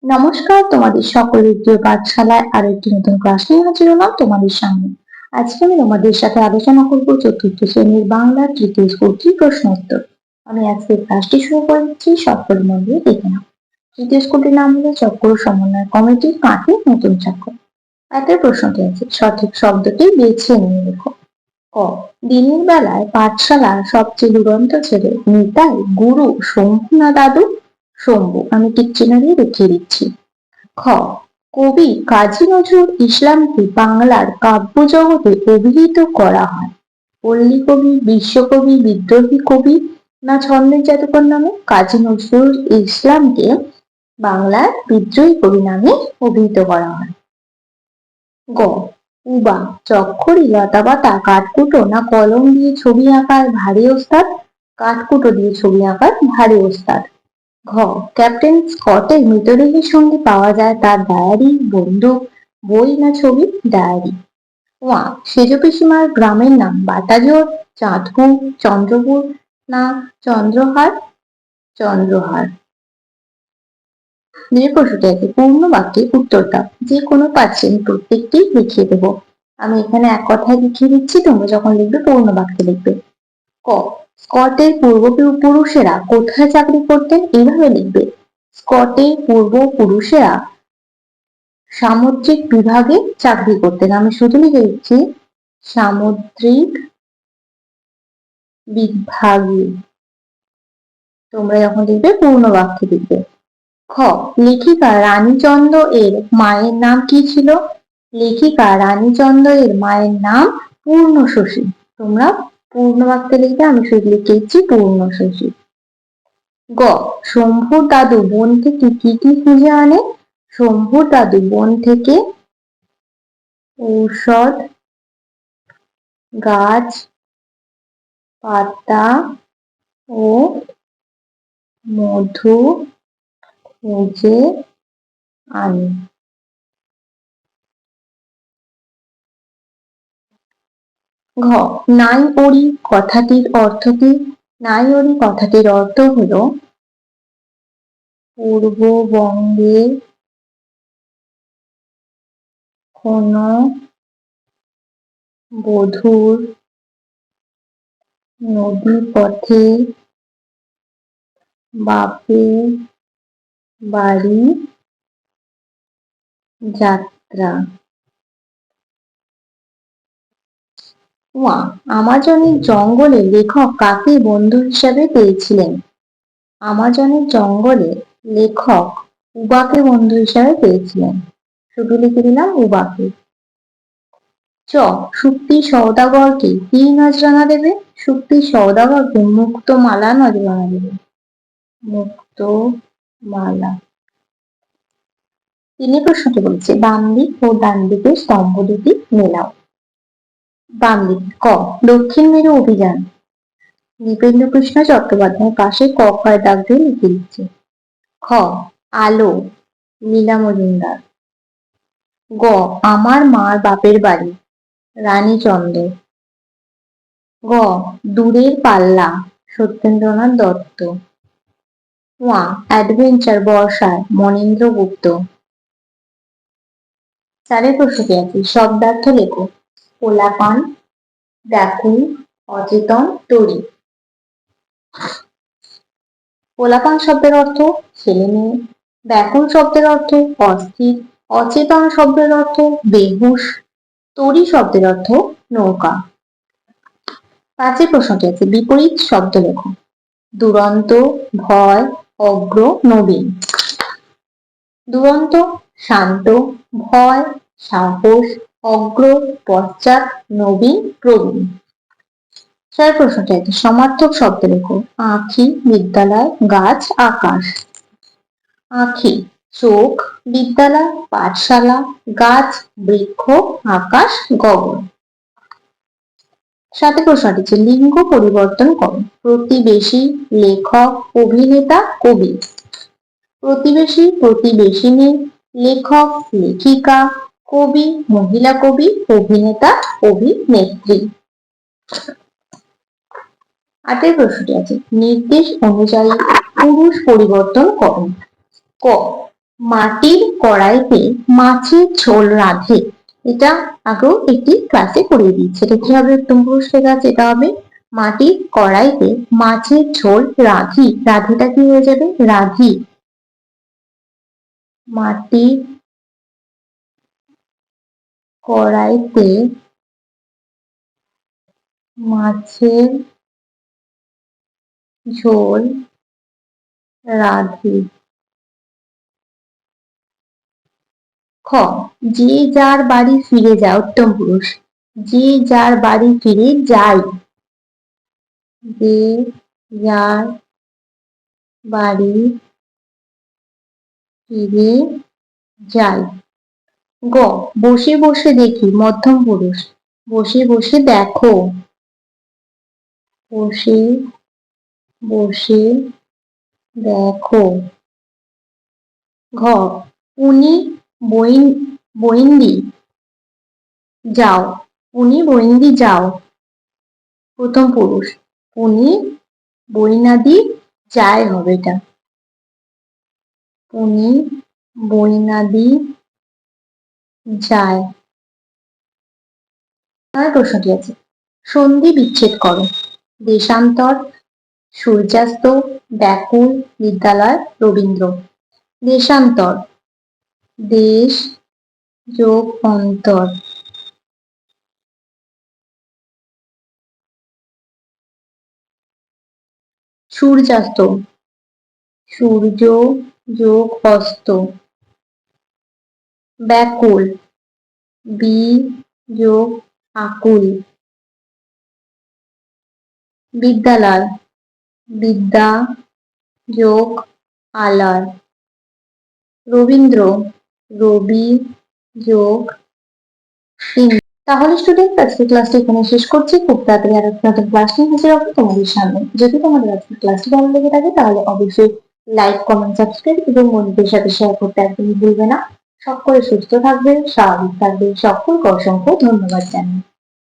নমস্কার, তোমাদের সকলের প্রিয় পাঠশালায় আরো একটি নতুন ক্লাস নিয়ে হাজির হলাম তোমাদের সামনে। আজকে আমি তোমাদের সাথে আলোচনা করব চতুর্থ শ্রেণীর বাংলার তৃতীয় স্কুলটির প্রশ্ন উত্তর। আমি আজকে ক্লাসটি শুরু করছি, সকল মন দিয়ে দেখে নাও। তৃতীয় স্কুলটির নাম হলো চক্র সমন্বয় কমিটি কাঁথি নতুন চক্র। একের প্রশ্নটি আছে, সঠিক শব্দটি বেছে নিয়ে লেখো। ক, দিনের বেলায় পাঠশালার সবচেয়ে দুরন্ত ছেলে নিতাই গুরু শম্ভু না দাদু? শম্ভু। আমি টিক চিহ্ন দিয়ে দেখিয়ে দিচ্ছি। খ, কবি কাজী নজরুল ইসলামকে বাংলার কাব্য জগতে অভিহিত করা হয় পল্লী কবি, বিশ্বকবি, বিদ্রোহী কবি না ছন্দের জাদুকর নামে? কাজী নজরুল ইসলামকে বাংলার বিদ্রোহী কবি নামে অভিহিত করা হয়। গ, উবা চক্করি লতাপাতা কাঠকুটো না কলম দিয়ে ছবি আঁকার ভারী ওস্তাদ? কাঠকুটো দিয়ে ছবি আঁকার ভারী ওস্তাদ। ঘ, ক্যাপ্টেন স্কটের মৃতদেহের সঙ্গে পাওয়া যায় তার ডায়েরি, বন্দুক, বই না ছবি? ডায়েরি। ওয়া, সেজ পিসিমার গ্রামের নাম বাটাজোর, চাঁদপুর, চন্দ্রপুর না চন্দ্রহার? চন্দ্রহার। যে প্রশ্নটি আছে, পূর্ণ বাক্যে উত্তর দাও। যে কোনো পাচ্ছেন প্রত্যেকটি লিখিয়ে দেব। আমি এখানে এক কথায় লিখিয়ে দিচ্ছি, তোমরা যখন লিখবে পূর্ণ বাক্যে লিখবে। ক, স্কটের পূর্বপুরুষেরা কোথায় চাকরি করতেন? এইভাবে লিখবে, স্কটের পূর্বপুরুষেরা সামুদ্রিক বিভাগে চাকরি করতেন। আমি শুধু লিখে দিচ্ছি সামুদ্রিক বিভাগে। তোমরা যখন লিখবে পূর্ণ বাক্যে লিখবে। খ, লেখিকা রানীচন্দ এর মায়ের নাম কি ছিল? লেখিকা রানীচন্দ এর মায়ের নাম পূর্ণশশী। তোমরা পূর্ণ বাক্যে লিখবে, আমি শুধু লিখে দিচ্ছি পূর্ণশশী। গ, শম্ভুর দাদু বন থেকে কি কি খুঁজে আনে? শম্ভুর দাদু বন থেকে ঔষধ, গাছ, পাতা ও মধু খুঁজে আনে। ঘ, নাই ওরি কথাটির অর্থ কি? নাই ওরি কথাটির অর্থ হলো পূর্ববঙ্গের কোন বধূর নদী পথে বাপের বাড়ি যাত্রা। ওয়া, আমাজনের জঙ্গলে লেখক কাকে বন্ধু হিসাবে পেয়েছিলেন? আমাজনের জঙ্গলে লেখক উবাকে বন্ধু হিসাবে পেয়েছিলেন। শুধু লিখে দিলাম উবাকে। চ, শুক্তি সওদাগরকে কি নজরানা দেবে? শুক্তি সওদাগরকে মুক্ত মালা নজরানা দেবে। মুক্ত মালা। তিনি প্রশ্নটি বলছে, বাম দিক ও ডান দিকের স্তম্ভ দুটি মেলাও। বাম দিক। ক, দক্ষিণ মেরু অভিযান নৃপেন্দ্রকৃষ্ণ চট্টোপাধ্যায়ের পাশে ক খয়ের দাগ দিয়ে লিখে দিচ্ছে। খ, আলো লীলা মজুমদার। গ, আমার মার বাপের বাড়ি রানীচন্দ্র। গ, দূরের পাল্লা সত্যেন্দ্রনাথ দত্ত। ওয়া, অ্যাডভেঞ্চার বর্ষায় মনীন্দ্র গুপ্ত। চারের প্রশ্নটি আছে, শব্দার্থ লেখো। পোলাপান, ব্যাকুল, অচেতন, তরি। পোলাপান শব্দের অর্থ ছেলে মেয়ে, ব্যাকুল শব্দের অর্থ অস্থির, অচেতন শব্দের অর্থ বেহুশ, তরি শব্দের অর্থ নৌকা। পাঁচের প্রশ্নটি আছে, বিপরীত শব্দ লেখো। দুরন্ত, ভয়, অগ্র, নবীন। দুরন্ত শান্ত, ভয় সাহস, অগ্র পশ্চাৎ, নবীন প্রবীণ। চার প্রশ্নটি আছে, সমার্থক শব্দ লেখো। আঁখি বিদ্যালয়, গাছ, আকাশ। আঁখি চোখ, বিদ্যালয় পাঠশালা, গাছ বৃক্ষ, আকাশ গগন। সাথে প্রশ্নটি আছে, লিঙ্গ পরিবর্তন করো। প্রতিবেশী, লেখক, অভিনেতা, কবি। প্রতিবেশী, প্রতিবেশিনী, লেখক, লেখিকা, কবি, মহিলা কবি, অভিনেতা, অভিনেত্রী। আটের প্রশ্নটি আছে, নির্দেশ অনুযায়ী পুরুষ পরিবর্তন করো। ক, মাটির কড়াইতে মাছের ঝোল রাঁধে। এটা আগেও একটি ক্লাসে পড়িয়ে দিচ্ছে। এটা কি হবে? উত্তম পুরুষ লেখা আছে, এটা হবে মাটির কড়াইতে মাছের ঝোল রাঁধি। রাঁধিটা কি হয়ে যাবে? রাঁধি। মাটির কড়াইতে মাছের ঝোল রাঁধি। খ, যে যার বাড়ি ফিরে যায়। উত্তম পুরুষ। যে যার বাড়ি ফিরে যায়। যে যার বাড়ি ফিরে যায়। গ, বসে বসে দেখি। মধ্যম পুরুষ। বসে বসে দেখো। বসে বসে দেখো। ঘ, উনি বইন্দি যাও। উনি বইন্দি যাও। প্রথম পুরুষ। উনি বইনাদি যায় হবে এটা। উনি বইনাদি যায়। তার প্রশ্নটি আছে, সন্ধি বিচ্ছেদ করো। দেশান্তর, সূর্যাস্ত, ব্যাকুল, বিদ্যালয়, রবীন্দ্র। দেশান্তর। দেশ যোগ অন্তর। সূর্যাস্ত। সূর্য যোগ অস্ত। ব্যাকুল। বি যোগ আকুল। বিদ্যালয়। বিদ্যা যোগ আলয়। রবীন্দ্র। রবি যোগ ইন্দ্র। তাহলে স্টুডেন্ট, আজকে ক্লাসটি এখানে শেষ করছি। খুব তাড়াতাড়ি আর একটা নতুন ক্লাস নিয়ে হাজির হবো তোমাদের সামনে। যদি তোমাদের আজকের ক্লাসটি ভালো লেগে থাকে তাহলে অবশ্যই লাইক, কমেন্ট, সাবস্ক্রাইব এবং বন্ধুদের সাথে শেয়ার করতে একদমই ভুলবে না। সকলে সুস্থ থাকবে, স্বাভাবিক থাকবে। সকলকে অসংখ্য ধন্যবাদ জানাই।